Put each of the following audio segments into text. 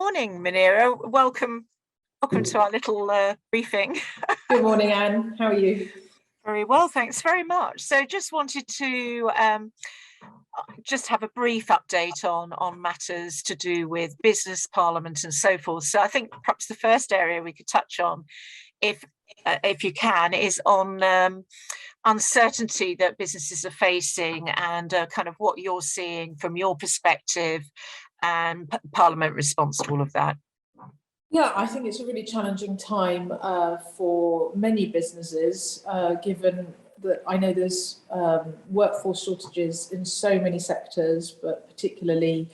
Morning, Munira. Welcome to our little briefing. Good morning, Anne. How are you? Very well, thanks very much. So just wanted to just have a brief update on matters to do with business, parliament and so forth. So I think perhaps the first area we could touch on, if you can, is on uncertainty that businesses are facing and kind of what you're seeing from your perspective and Parliament response to all of that. Yeah, I think it's a really challenging time for many businesses, given that I know there's workforce shortages in so many sectors, but particularly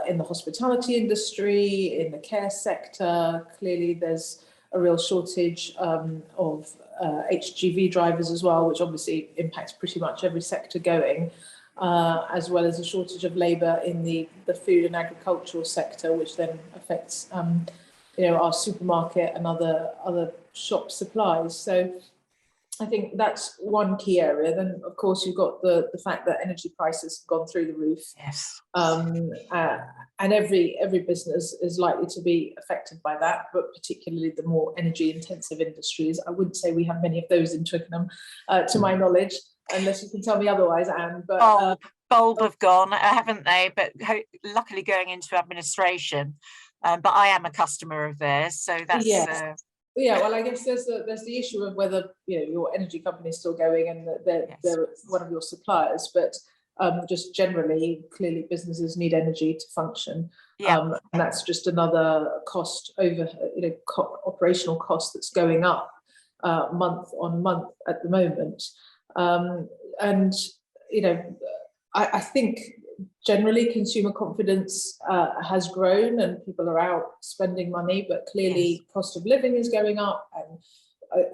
in the hospitality industry, in the care sector. Clearly, there's a real shortage of HGV drivers as well, which obviously impacts pretty much every sector going. As well as a shortage of labour in the food and agricultural sector, which then affects our supermarket and other shop supplies. So I think that's one key area. Then of course you've got the fact that energy prices have gone through the roof. Yes. And every business is likely to be affected by that, but particularly the more energy intensive industries. I wouldn't say we have many of those in Twickenham, to my knowledge. Unless you can tell me otherwise, Anne. But Bulb have gone, haven't they? But luckily going into administration. But I am a customer of theirs, so that's yes. Yeah. Well, I guess there's the issue of whether your energy company is still going and they're one of your suppliers, but just generally, clearly businesses need energy to function. Yeah. And that's just another cost over operational cost that's going up month on month at the moment. I think generally consumer confidence has grown and people are out spending money, but clearly cost of living is going up. And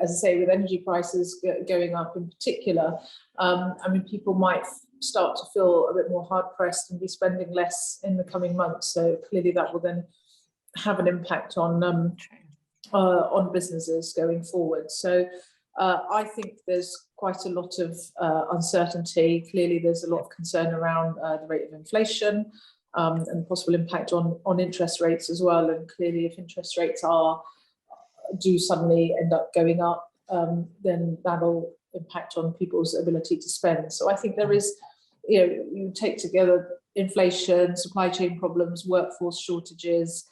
as I say, with energy prices going up in particular, people might start to feel a bit more hard pressed and be spending less in the coming months. So clearly that will then have an impact on businesses going forward. So I think there's quite a lot of uncertainty. Clearly, there's a lot of concern around the rate of inflation and the possible impact on interest rates as well. And clearly, if interest rates do suddenly end up going up, then that'll impact on people's ability to spend. So I think there is, you take together inflation, supply chain problems, workforce shortages,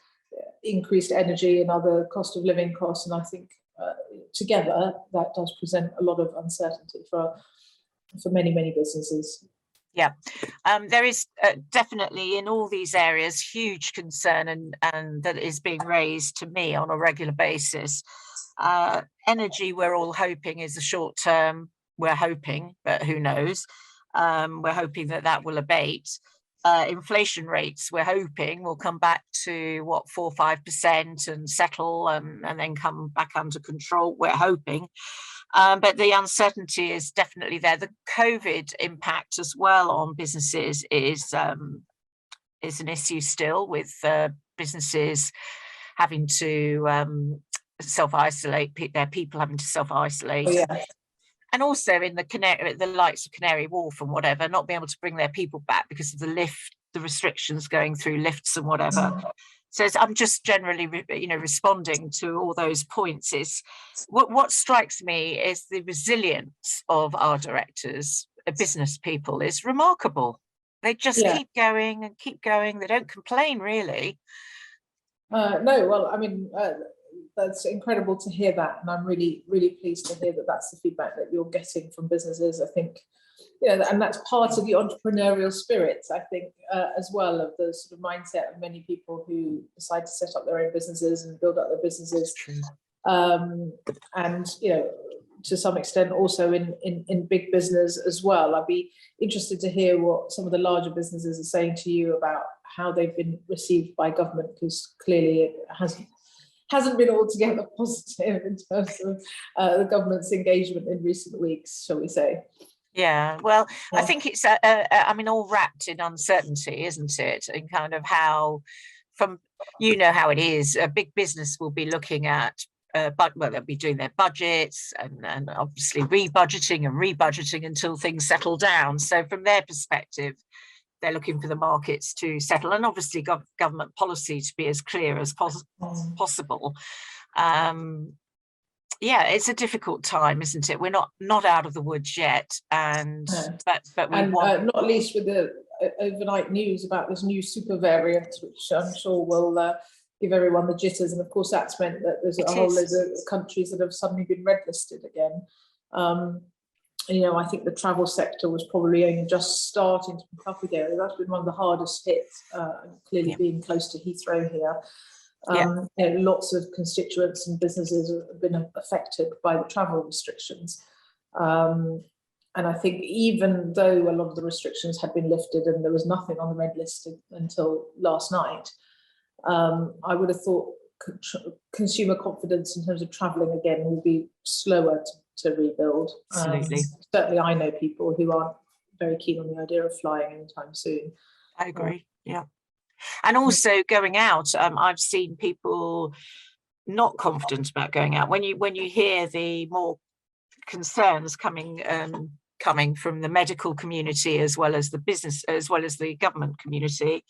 increased energy and other cost of living costs, and I think together that does present a lot of uncertainty for many businesses. Yeah, there is definitely in all these areas huge concern and that is being raised to me on a regular basis. Energy, we're all hoping is a short term. We're hoping, but who knows? We're hoping that will abate. Inflation rates, we're hoping, will come back to 4 or 5% and settle and then come back under control. We're hoping, but the uncertainty is definitely there. The COVID impact as well on businesses is an issue still, with businesses having to self-isolate, their people having to self-isolate. Oh, yeah. And also in the likes of Canary Wharf and whatever, not being able to bring their people back because of the restrictions going through lifts and whatever. So I'm just generally, responding to all those points. Is what strikes me is the resilience of our directors, business people, is remarkable. They just keep going and keep going. They don't complain, really. No, well, that's incredible to hear that, and I'm really pleased to hear that that's the feedback that you're getting from businesses. I think and that's part of the entrepreneurial spirit, I think, as well, of the sort of mindset of many people who decide to set up their own businesses and build up their businesses, and to some extent also in big business as well. I'd be interested to hear what some of the larger businesses are saying to you about how they've been received by government, because clearly it hasn't been altogether positive in terms of the government's engagement in recent weeks, shall we say. Yeah, well, I think it's, all wrapped in uncertainty, isn't it? And kind of how, how it is, a big business will be looking at, they'll be doing their budgets and obviously rebudgeting until things settle down. So from their perspective, they're looking for the markets to settle, and obviously government policy to be as clear as possible. Yeah, it's a difficult time, isn't it? We're not out of the woods yet, and but we want, not least with the overnight news about this new super variant, which I'm sure will give everyone the jitters. And of course, that's meant that there's a whole load of countries that have suddenly been red listed again. You know, I think the travel sector was probably only just starting to pick up again. That's been one of the hardest hits, clearly being close to Heathrow here. You know, lots of constituents and businesses have been affected by the travel restrictions. And I think even though a lot of the restrictions had been lifted and there was nothing on the red list until last night, I would have thought consumer confidence in terms of travelling again will be slower to rebuild. Absolutely. Certainly I know people who aren't very keen on the idea of flying anytime soon. I agree, yeah. And also going out, I've seen people not confident about going out. When you hear the more concerns coming from the medical community, as well as the business, as well as the government community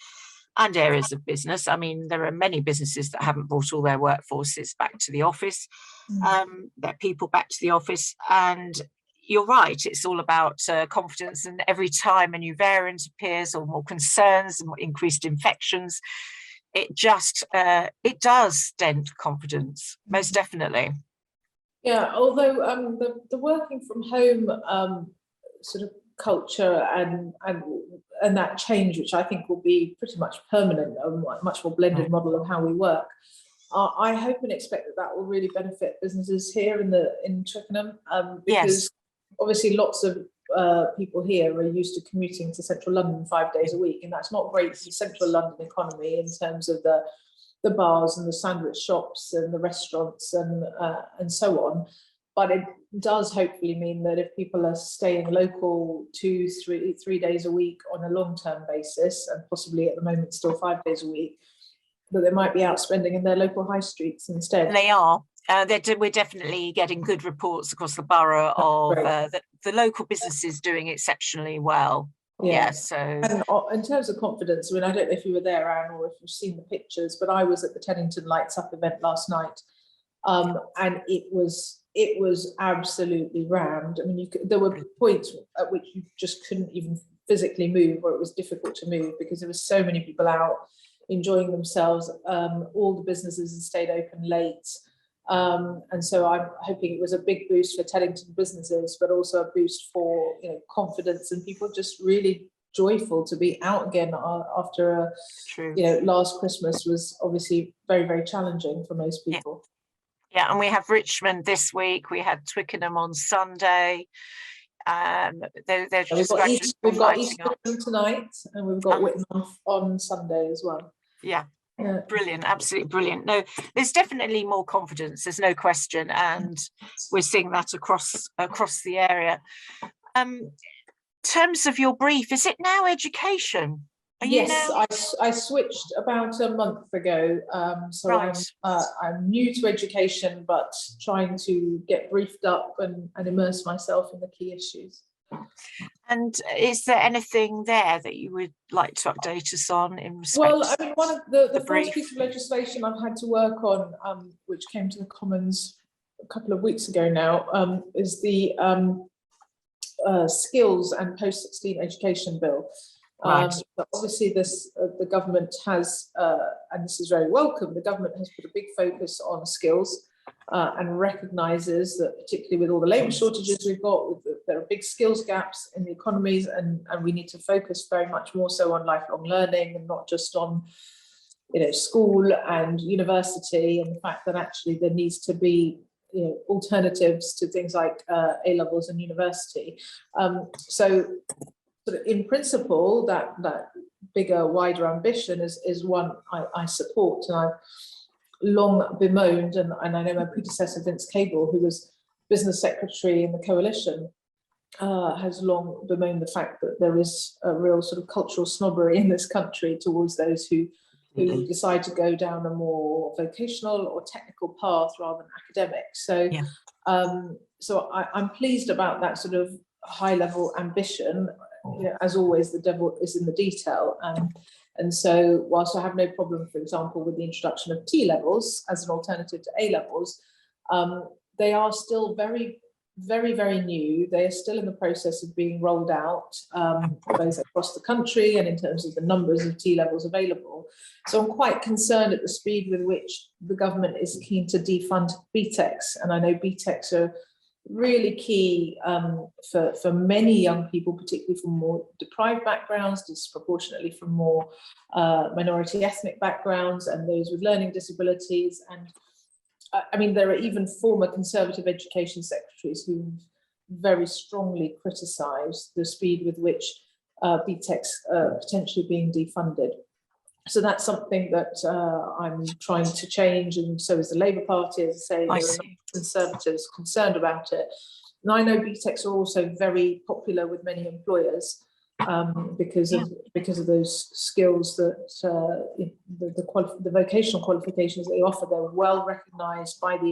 and areas of business. I mean, there are many businesses that haven't brought all their workforces back to the office, their people back to the office. And you're right, it's all about confidence, and every time a new variant appears or more concerns and more increased infections, it just it does dent confidence, most definitely. Yeah, although the working from home sort of culture and that change, which I think will be pretty much permanent, a much more blended model of how we work, I hope and expect that will really benefit businesses here in Twickenham, because obviously lots of people here are used to commuting to central London 5 days a week, and that's not great for the central London economy in terms of the bars and the sandwich shops and the restaurants and so on. But it does hopefully mean that if people are staying local 2-3 days a week on a long-term basis, and possibly at the moment still 5 days a week, that they might be out spending in their local high streets instead. And they are. We're definitely getting good reports across the borough of the local businesses doing exceptionally well. Yeah. So, and in terms of confidence, I mean, I don't know if you were there, Anne, or if you've seen the pictures, but I was at the Teddington Lights Up event last night, and it was absolutely rammed. I mean, there were points at which you just couldn't even physically move, or it was difficult to move because there were so many people out enjoying themselves. All the businesses had stayed open late. And so I'm hoping it was a big boost for Teddington businesses, but also a boost for confidence, and people just really joyful to be out again after last Christmas was obviously very, very challenging for most people. Yeah, and we have Richmond this week. We had Twickenham on Sunday. We've got East tonight, and we've got Whitman on Sunday as well. Yeah. Brilliant, absolutely brilliant. No, there's definitely more confidence, there's no question, and we're seeing that across the area. In terms of your brief, is it now education? Yes, I switched about a month ago, so right. I'm new to education, but trying to get briefed up and immerse myself in the key issues. And is there anything there that you would like to update us on in respect? Well, I mean, one of the first piece of legislation I've had to work on, which came to the Commons a couple of weeks ago now, is the Skills and Post-16 Education Bill. Right. But obviously, the government has, and this is very welcome, the government has put a big focus on skills. And recognises that, particularly with all the labour shortages we've got, there are big skills gaps in the economies, and we need to focus very much more so on lifelong learning and not just on school and university, and the fact that actually there needs to be alternatives to things like A-levels and university. So sort of in principle, that bigger, wider ambition is one I support, and I've long bemoaned, and I know my predecessor Vince Cable, who was business secretary in the coalition, has long bemoaned the fact that there is a real sort of cultural snobbery in this country towards those who decide to go down a more vocational or technical path rather than academic. So, so I'm pleased about that sort of high level ambition. as always, the devil is in the detail. And so whilst I have no problem, for example, with the introduction of T levels as an alternative to A levels, they are still very, very, very new. They are still in the process of being rolled out, both across the country and in terms of the numbers of T levels available. So I'm quite concerned at the speed with which the government is keen to defund BTECs. And I know BTECs are really key for many young people, particularly from more deprived backgrounds, disproportionately from more minority ethnic backgrounds and those with learning disabilities. And I mean, there are even former Conservative education secretaries who very strongly criticised the speed with which BTECs are potentially being defunded. So that's something that I'm trying to change, and so is the Labour Party. As I say, there are Conservatives concerned about it. And I know BTECs are also very popular with many employers because of those skills that the vocational qualifications they offer. They're well recognised by the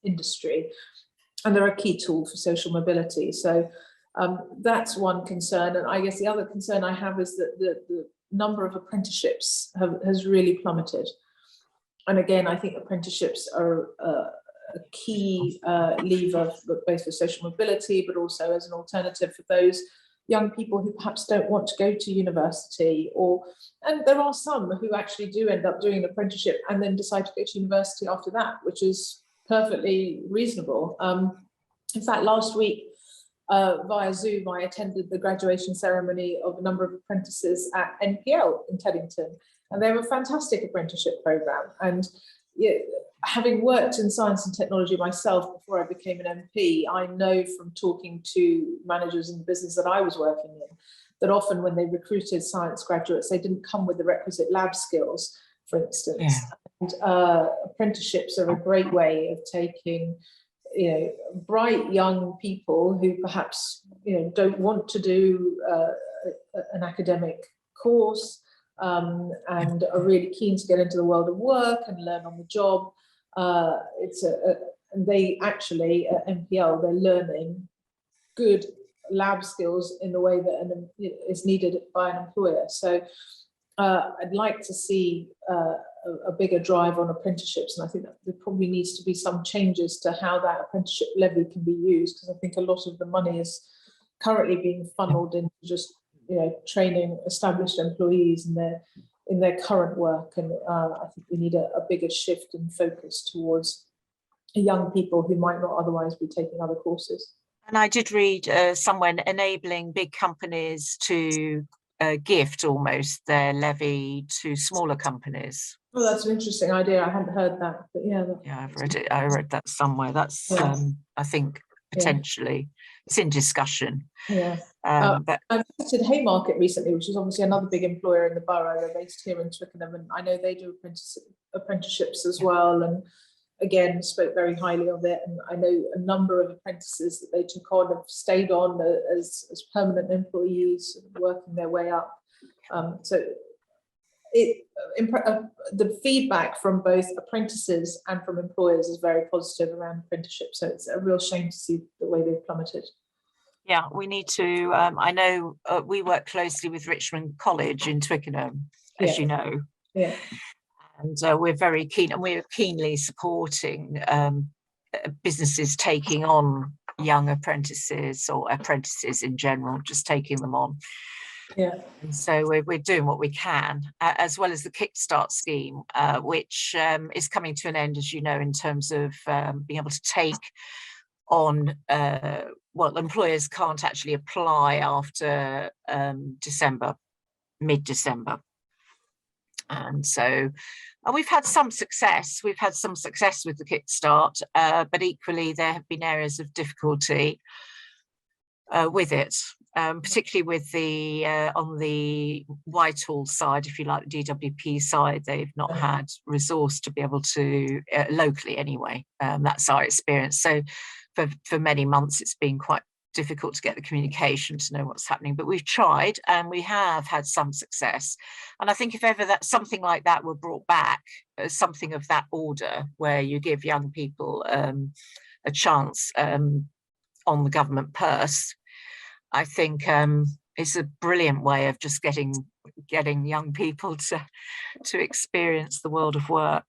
industry, and they're a key tool for social mobility. So that's one concern. And I guess the other concern I have is that the number of apprenticeships has really plummeted. And again, I think apprenticeships are a key lever both for social mobility, but also as an alternative for those young people who perhaps don't want to go to university, and there are some who actually do end up doing an apprenticeship and then decide to go to university after that, which is perfectly reasonable. In fact, last week, via Zoom, I attended the graduation ceremony of a number of apprentices at NPL in Teddington, and they have a fantastic apprenticeship programme. And having worked in science and technology myself before I became an MP, I know from talking to managers in the business that I was working in, that often when they recruited science graduates, they didn't come with the requisite lab skills, for instance. And apprenticeships are a great way of taking bright young people who perhaps don't want to do an academic course and are really keen to get into the world of work and learn on the job. And they actually at MPL, they're learning good lab skills in the way that is needed by an employer. So I'd like to see a bigger drive on apprenticeships, and I think that there probably needs to be some changes to how that apprenticeship levy can be used, because I think a lot of the money is currently being funneled into just training established employees in their current work, and I think we need a bigger shift and focus towards young people who might not otherwise be taking other courses. And I did read somewhere enabling big companies to gift almost their levy to smaller companies. Oh, that's an interesting idea. I hadn't heard that, but yeah. I've read it. I read that somewhere. That's I think potentially it's in discussion. But I visited Haymarket recently, which is obviously another big employer in the borough. They're based here in Twickenham, and I know they do apprenticeships as well. And again, spoke very highly of it. And I know a number of apprentices that they took on have stayed on as permanent employees, working their way up. So the feedback from both apprentices and from employers is very positive around apprenticeship. So it's a real shame to see the way they've plummeted. Yeah, we need to, I know we work closely with Richmond College in Twickenham, as you know. Yeah. And we're very keen, and we're keenly supporting businesses taking on young apprentices or apprentices in general, just taking them on. Yeah. And so we're doing what we can, as well as the Kickstart scheme, which is coming to an end, as you know, in terms of being able to take on, well, employers can't actually apply after December, mid-December. And so we've had some success. We've had some success with the Kickstart, but equally there have been areas of difficulty with it, particularly with the on the Whitehall side, if you like, the DWP side. They've not had resource to be able to, locally anyway, that's our experience. So for many months it's been quite difficult to get the communication to know what's happening, but we've tried and we have had some success. And I think if ever that something like that were brought back, something of that order, where you give young people a chance on the government purse, I think it's a brilliant way of just getting young people to experience the world of work.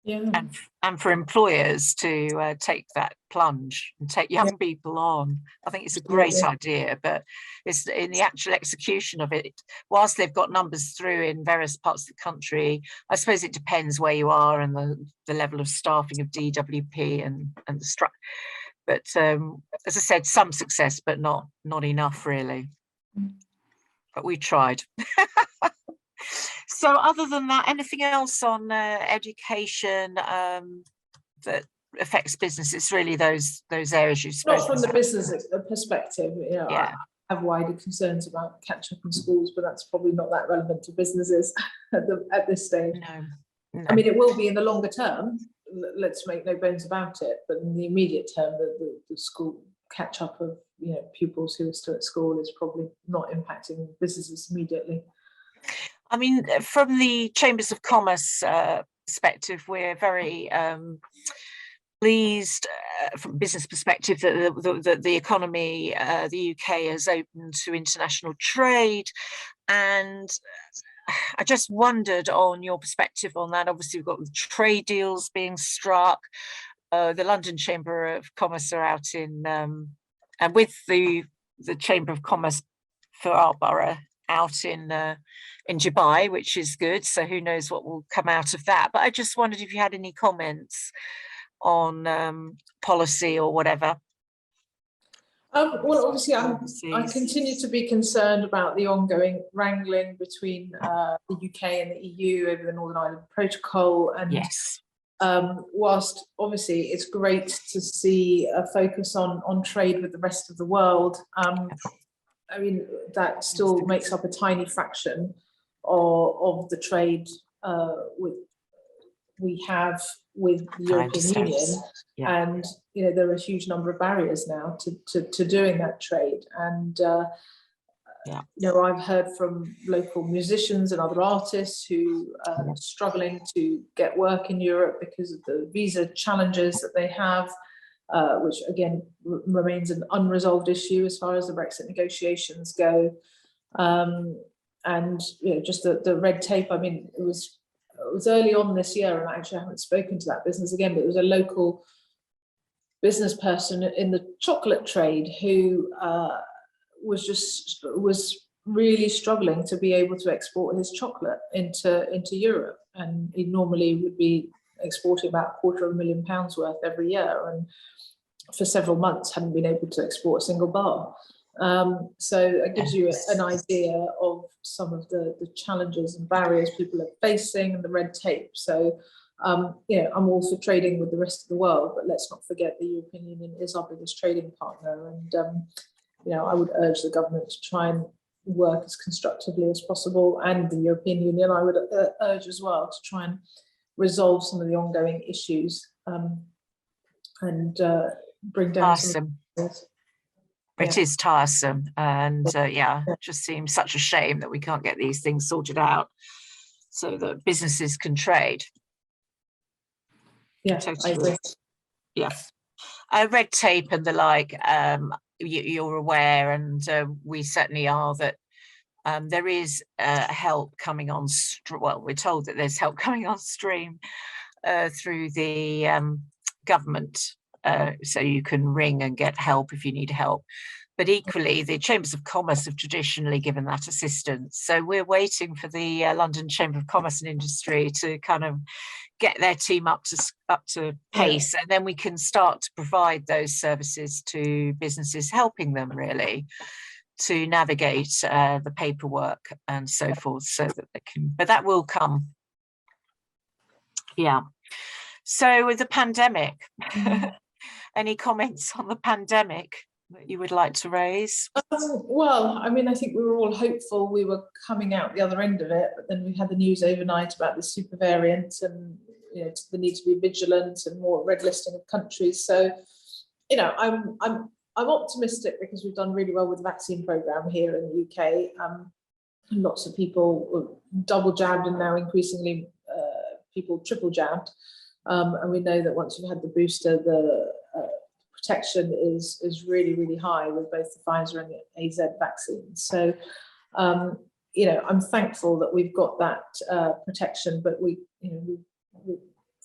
Yeah. And for employers to take that plunge and take young people on. I think it's a great idea, but it's in the actual execution of it, whilst they've got numbers through in various parts of the country, I suppose it depends where you are and the level of staffing of DWP and the structure. But as I said, some success, but not enough really. But we tried. So other than that, anything else on education that affects business? It's really those areas you spoke Not from the business perspective, you know, yeah. I have wider concerns about catch-up in schools, but that's probably not that relevant to businesses at this stage. No. I mean, it will be in the longer term, let's make no bones about it, but in the immediate term, the school catch-up of, you know, pupils who are still at school is probably not impacting businesses immediately. I mean, from the Chambers of Commerce perspective, we're very pleased from a business perspective that the economy, the UK has opened to international trade. And I just wondered on your perspective on that. Obviously, we've got the trade deals being struck. The London Chamber of Commerce are out in, and with the Chamber of Commerce for our borough out in Dubai, which is good. So who knows what will come out of that. But I just wondered if you had any comments on policy or whatever. Well, obviously, I continue to be concerned about the ongoing wrangling between the UK and the EU over the Northern Ireland Protocol. And yes, whilst obviously it's great to see a focus on trade with the rest of the world, I mean, that still makes up a tiny fraction of the trade we have with the European Union. Yeah. And, you know, there are a huge number of barriers now to doing that trade. And, you know, I've heard from local musicians and other artists who are struggling to get work in Europe because of the visa challenges that they have. Which again remains an unresolved issue as far as the Brexit negotiations go, and you know, just the red tape. I mean, it was early on this year, and I actually haven't spoken to that business again, but it was a local business person in the chocolate trade who was really struggling to be able to export his chocolate into Europe, and he normally would be exporting about £250,000 worth every year, and for several months hadn't been able to export a single bar. So it gives you an idea of some of the challenges and barriers people are facing and the red tape. So you know, I'm all for trading with the rest of the world, but let's not forget the European Union is our biggest trading partner, and you know, I would urge the government to try and work as constructively as possible, and the European Union I would urge as well to try and resolve some of the ongoing issues and bring down some of the It is tiresome, and it just seems such a shame that we can't get these things sorted out so that businesses can trade. Yeah, totally. I agree. Yeah, red tape and the like. You're aware, and we certainly are, that there is help coming on. Well, we're told that there's help coming on stream through the government, so you can ring and get help if you need help. But equally, the Chambers of Commerce have traditionally given that assistance. So we're waiting for the London Chamber of Commerce and Industry to kind of get their team up to pace, and then we can start to provide those services to businesses, helping them really to navigate the paperwork and so forth, so that they can, but that will come. Yeah. So with the pandemic, any comments on the pandemic that you would like to raise? Well, I mean, I think we were all hopeful we were coming out the other end of it, but then we had the news overnight about the super variant, and you know, the need to be vigilant and more red listing of countries. So, you know, I'm optimistic because we've done really well with the vaccine program here in the UK. Lots of people were double jabbed, and now increasingly people triple jabbed. And we know that once you've had the booster, the protection is really, really high with both the Pfizer and the AZ vaccines. So, you know, I'm thankful that we've got that protection, but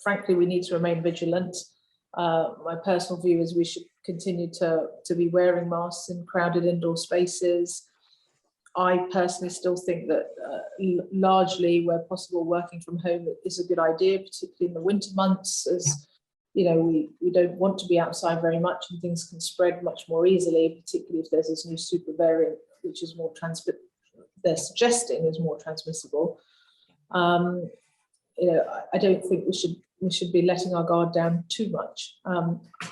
frankly, we need to remain vigilant. My personal view is we should continue to be wearing masks in crowded indoor spaces. I personally still think that largely, where possible, working from home is a good idea, particularly in the winter months, as you know, we don't want to be outside very much and things can spread much more easily, particularly if there's this new super variant, which is more they're suggesting is more transmissible. You know, I don't think we should be letting our guard down too much.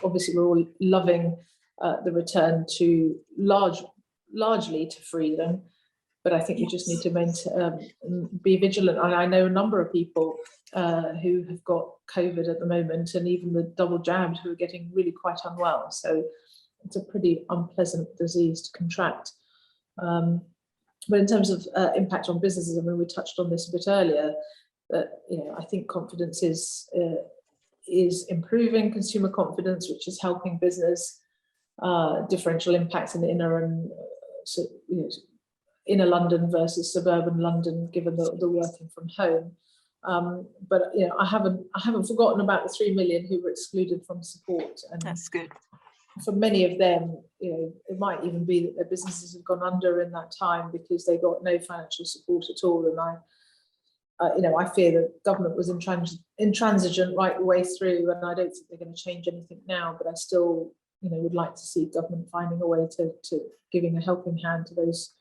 Obviously, we're all loving the return to largely to freedom, but I think we just need to be vigilant. And I know a number of people who have got COVID at the moment, and even the double jabbed, who are getting really quite unwell. So it's a pretty unpleasant disease to contract. But in terms of impact on businesses, I mean, we touched on this a bit earlier, that, you know, I think confidence is improving, consumer confidence, which is helping business. Differential impacts in inner and inner London versus suburban London, given the working from home. But you know, I haven't forgotten about the 3 million who were excluded from support, and that's good. For many of them, you know, it might even be that their businesses have gone under in that time because they got no financial support at all. And you know, I fear that government was intransigent right the way through, and I don't think they're going to change anything now. But I still, you know, would like to see government finding a way to giving a helping hand to those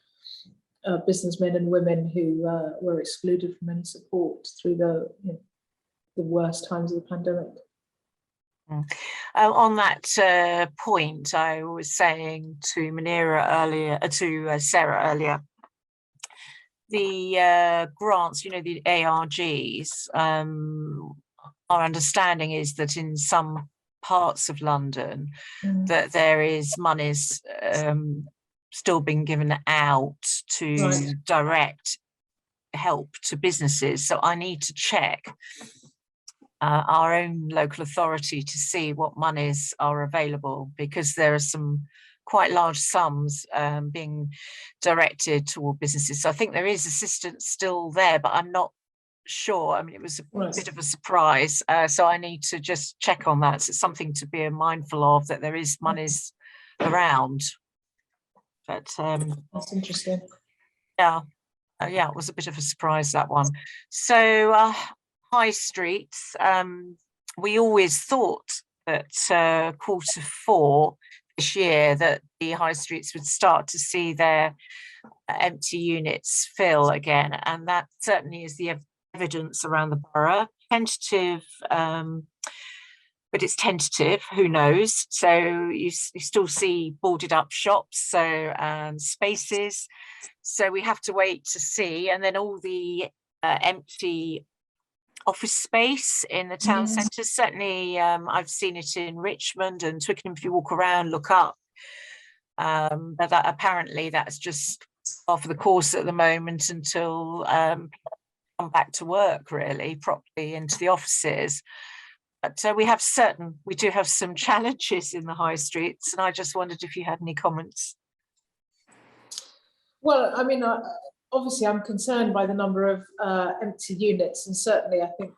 businessmen and women who were excluded from any support through the worst times of the pandemic. On that point, I was saying to Sarah earlier, the grants, you know, the ARGs, our understanding is that in some parts of London that there is monies still being given out to direct help to businesses. So I need to check our own local authority to see what monies are available, because there are some quite large sums being directed toward businesses. So I think there is assistance still there, but I'm not sure. I mean, it was a bit of a surprise. So I need to just check on that. So it's something to be mindful of, that there is monies around. But that's interesting. Yeah, it was a bit of a surprise, that one. So high streets, we always thought that Q4 this year that the high streets would start to see their empty units fill again, and that certainly is the evidence around the borough. Tentative, but it's tentative, who knows. So you still see boarded up shops, so spaces, so we have to wait to see. And then all the empty office space in the town centre, certainly I've seen it in Richmond and Twickenham. If you walk around, look up, but that apparently that's just off the course at the moment until come back to work really properly into the offices. But we do have some challenges in the high streets, and I just wondered if you had any comments. Well, I mean, obviously I'm concerned by the number of empty units, and certainly I think,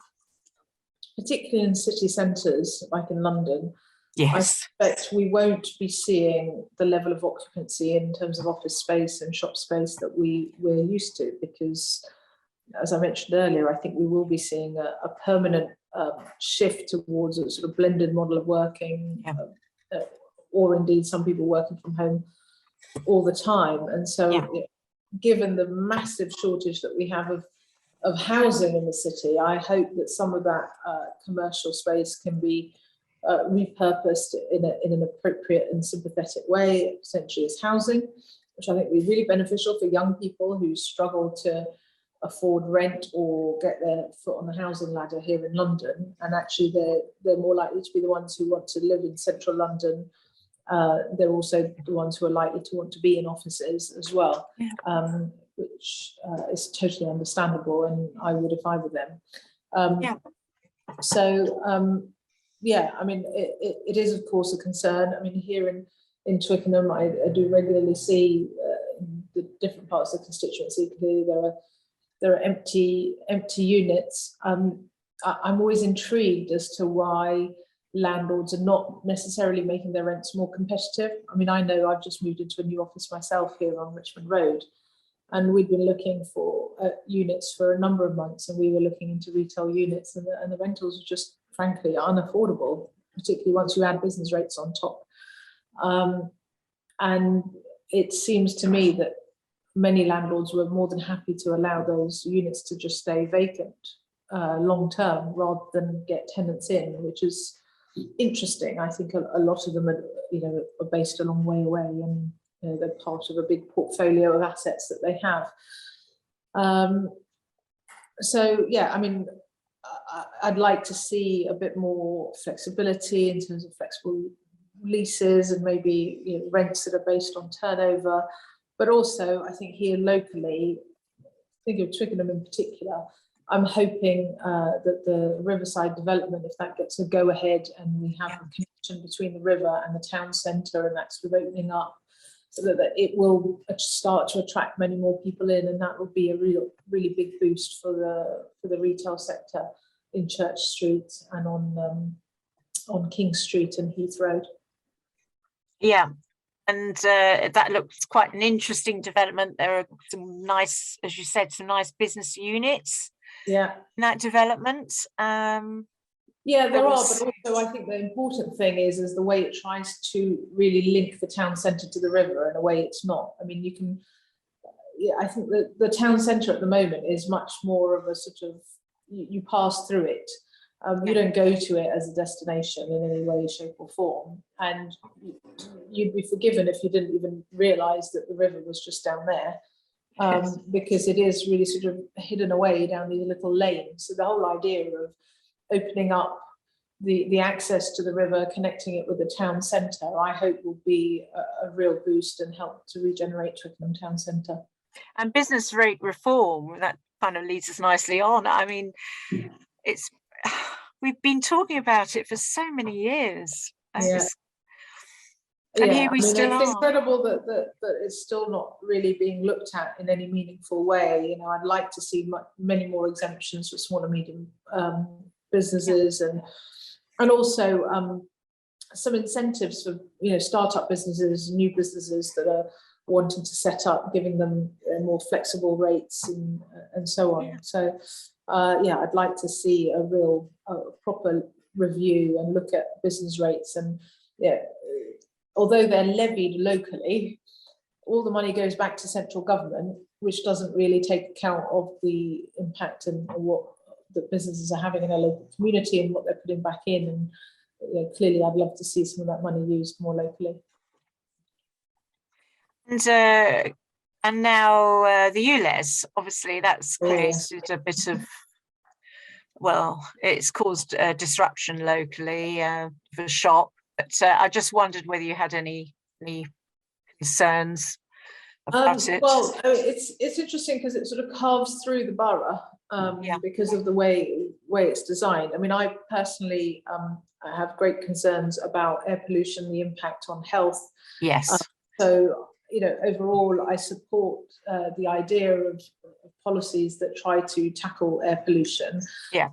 particularly in city centres like in London, I suspect we won't be seeing the level of occupancy in terms of office space and shop space that we're used to, because, as I mentioned earlier, I think we will be seeing a permanent shift towards a sort of blended model of working, or indeed some people working from home all the time. And so given the massive shortage that we have of housing in the city, I hope that some of that commercial space can be repurposed in an appropriate and sympathetic way, essentially as housing, which I think would be really beneficial for young people who struggle to afford rent or get their foot on the housing ladder here in London. And actually they're more likely to be the ones who want to live in central London. They're also the ones who are likely to want to be in offices as well, which is totally understandable, and I would if I were them. So yeah, I mean, it is of course a concern. I mean, here in Twickenham, I do regularly see in the different parts of the constituency, clearly there are empty units. I'm always intrigued as to why landlords are not necessarily making their rents more competitive. I mean, I know I've just moved into a new office myself here on Richmond Road, and we'd been looking for units for a number of months, and we were looking into retail units, and the rentals were just frankly unaffordable, particularly once you add business rates on top. And it seems to me that many landlords were more than happy to allow those units to just stay vacant long term rather than get tenants in, which is interesting. I think a lot of them are based a long way away, and they're part of a big portfolio of assets that they have. So yeah, I mean, I'd like to see a bit more flexibility in terms of flexible leases, and maybe rents that are based on turnover. But also, I think here locally, think of Twickenham in particular, I'm hoping that the Riverside development, if that gets a go ahead and we have a connection between the river and the town centre, and that's sort of opening up, so that it will start to attract many more people in, and that will be a really big boost for the retail sector in Church Street and on King Street and Heath Road. Yeah. And that looks quite an interesting development. There are some nice, as you said, some nice business units. Yeah. In that development. Yeah, there are, but also I think the important thing is the way it tries to really link the town centre to the river in a way it's not. I mean, I think that the town centre at the moment is much more of a sort of, you pass through it. You don't go to it as a destination in any way, shape or form. And you'd be forgiven if you didn't even realise that the river was just down there. Because it is really sort of hidden away down these little lanes. So the whole idea of opening up the access to the river, connecting it with the town centre, I hope will be a real boost and help to regenerate Twickenham town centre. And business rate reform, that kind of leads us nicely on. I mean, we've been talking about it for so many years. Yeah. And here we still it's are. incredible that it's still not really being looked at in any meaningful way. I'd like to see many more exemptions for small and medium businesses, and also some incentives for startup businesses, new businesses that are wanting to set up, giving them more flexible rates and so on. Yeah. So I'd like to see a real proper review and look at business rates, and although they're levied locally, all the money goes back to central government, which doesn't really take account of the impact and what the businesses are having in a local community and what they're putting back in. And clearly, I'd love to see some of that money used more locally. And now the ULEZ, obviously, that's created a bit of, it's caused disruption locally for shop. But I just wondered whether you had any concerns about it. Well, it's interesting because it sort of carves through the borough because of the way it's designed. I mean, I personally I have great concerns about air pollution, the impact on health. Yes. So overall, I support the idea of policies that try to tackle air pollution. Yeah.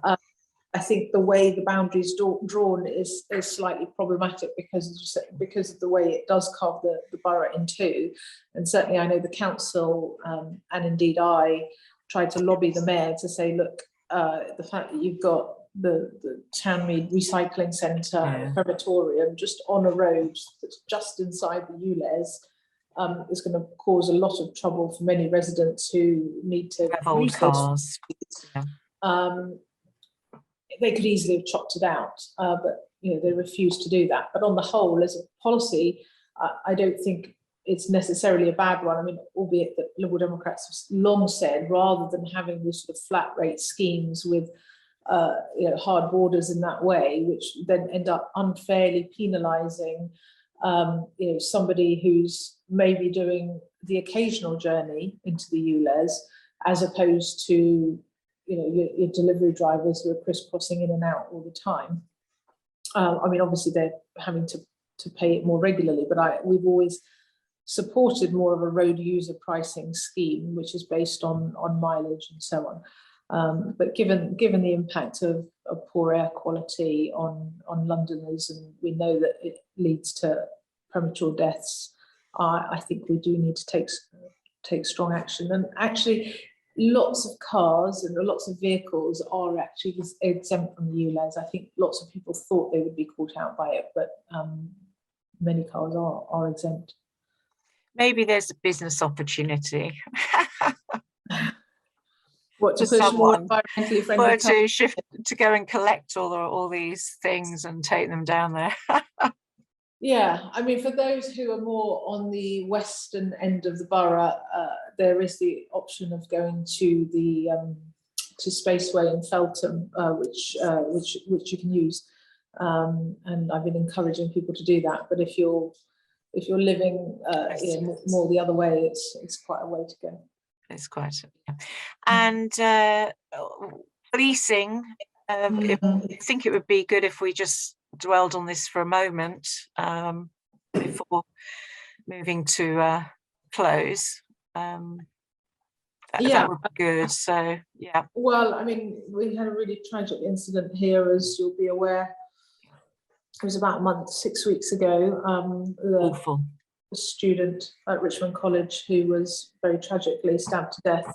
I think the way the boundaries drawn is slightly problematic because of the way it does carve the borough in two. And certainly I know the council and indeed I tried to lobby the mayor to say, look, the fact that you've got the Townmead Recycling Centre, crematorium just on a road that's just inside the ULEZ is going to cause a lot of trouble for many residents who need to have old cars. They could easily have chopped it out, but they refused to do that. But on the whole, as a policy, I don't think it's necessarily a bad one. I mean, albeit that Liberal Democrats have long said, rather than having these sort of flat rate schemes with hard borders in that way, which then end up unfairly penalising somebody who's maybe doing the occasional journey into the ULEZ, as opposed to your delivery drivers who are crisscrossing in and out all the time. I mean, obviously they're having to pay it more regularly, but we've always supported more of a road user pricing scheme, which is based on mileage and so on. But given the impact of poor air quality on Londoners, and we know that it leads to premature deaths, I think we do need to take strong action. And actually, lots of cars and lots of vehicles are actually exempt from the ULEZ. I think lots of people thought they would be caught out by it, but many cars are exempt. Maybe there's a business opportunity. What, to for push more someone, environmentally friendly cars? to go and collect all these things and take them down there. Yeah, I mean, for those who are more on the western end of the borough, there is the option of going to the to Spaceway in Feltham, which you can use, and I've been encouraging people to do that. But if you're living more the other way, it's quite a way to go. It's quite, yeah. And policing. I think it would be good if we just dwelled on this for a moment before moving to close. That would be good. So yeah. Well, I mean, we had a really tragic incident here, as you'll be aware. It was about 6 weeks ago. Awful. A student at Richmond College who was very tragically stabbed to death.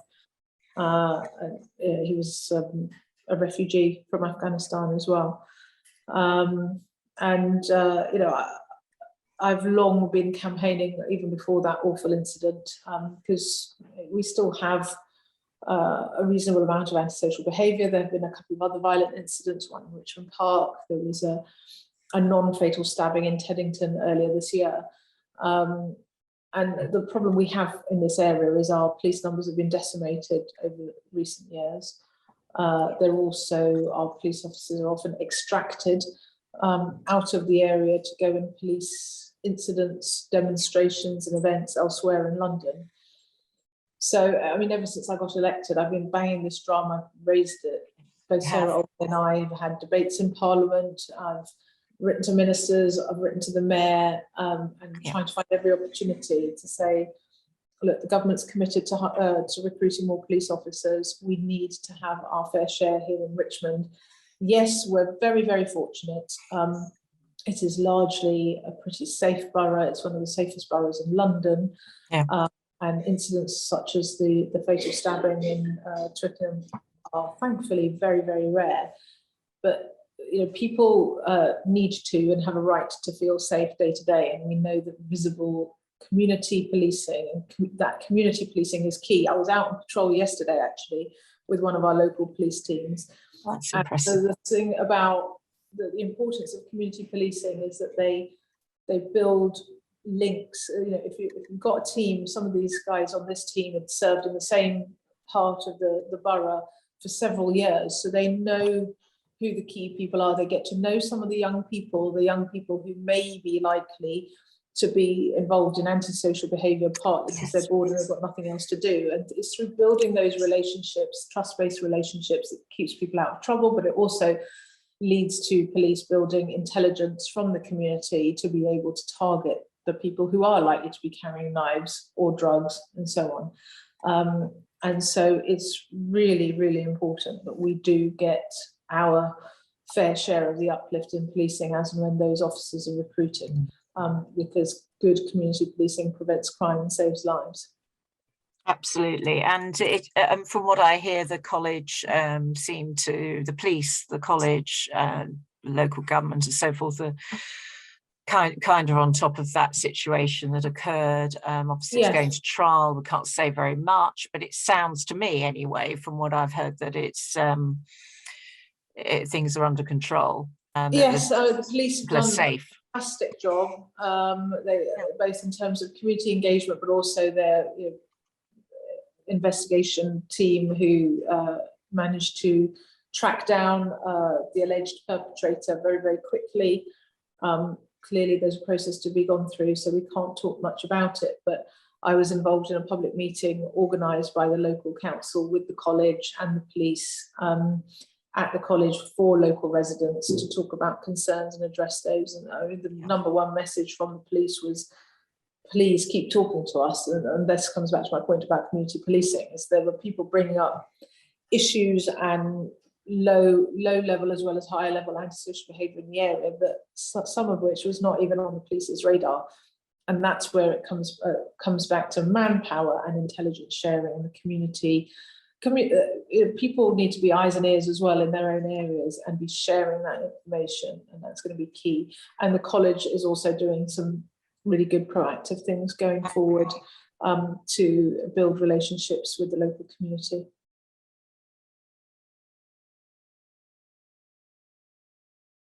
And, he was a refugee from Afghanistan as well. I've long been campaigning, even before that awful incident, because we still have a reasonable amount of antisocial behaviour. There have been a couple of other violent incidents, one in Richmond Park. There was a non-fatal stabbing in Teddington earlier this year. And the problem we have in this area is our police numbers have been decimated over recent years. Our police officers are often extracted out of the area to go and police incidents, demonstrations and events elsewhere in London. So, I mean, ever since I got elected, I've been banging this drum. I've raised it. Both Sarah Olsen and I have had debates in Parliament. I've written to ministers, I've written to the mayor, and trying to find every opportunity to say, look, the government's committed to recruiting more police officers. We need to have our fair share here in Richmond. Yes, we're very, very fortunate. It is largely a pretty safe borough. It's one of the safest boroughs in London. Yeah. And incidents such as the fatal stabbing in Twickenham are thankfully very, very rare. But people need to and have a right to feel safe day to day. And we know that visible community policing and that community policing is key. I was out on patrol yesterday, actually, with one of our local police teams. That's impressive. The thing about the importance of community policing is that they build links. If you've got a team, some of these guys on this team had served in the same part of the borough for several years, so they know who the key people are. They get to know some of the young people who may be likely to be involved in antisocial behaviour, partly because they're bored and they've got nothing else to do. And it's through building those relationships, trust-based relationships, that keeps people out of trouble, but it also leads to police building intelligence from the community to be able to target the people who are likely to be carrying knives or drugs and so on. And so it's really, really important that we do get our fair share of the uplift in policing as and when those officers are recruited, because good community policing prevents crime and saves lives. Absolutely. And from what I hear, the college the police, the college, local government and so forth are kind of on top of that situation that occurred. Obviously, it's going to trial. We can't say very much, but it sounds to me anyway, from what I've heard, that it's things are under control. The police have done safe. A fantastic job, both in terms of community engagement, but also their investigation team who managed to track down the alleged perpetrator very, very quickly. Clearly, there's a process to be gone through, so we can't talk much about it, but I was involved in a public meeting organised by the local council with the college and the police at the college for local residents to talk about concerns and address those. And the number one message from the police was, please keep talking to us. And this comes back to my point about community policing, is there were people bringing up issues and low level as well as higher level antisocial behaviour in the area, but some of which was not even on the police's radar. And that's where it comes back to manpower and intelligence sharing in the community. People need to be eyes and ears as well in their own areas and be sharing that information, and that's going to be key. And the college is also doing some really good proactive things going forward to build relationships with the local community.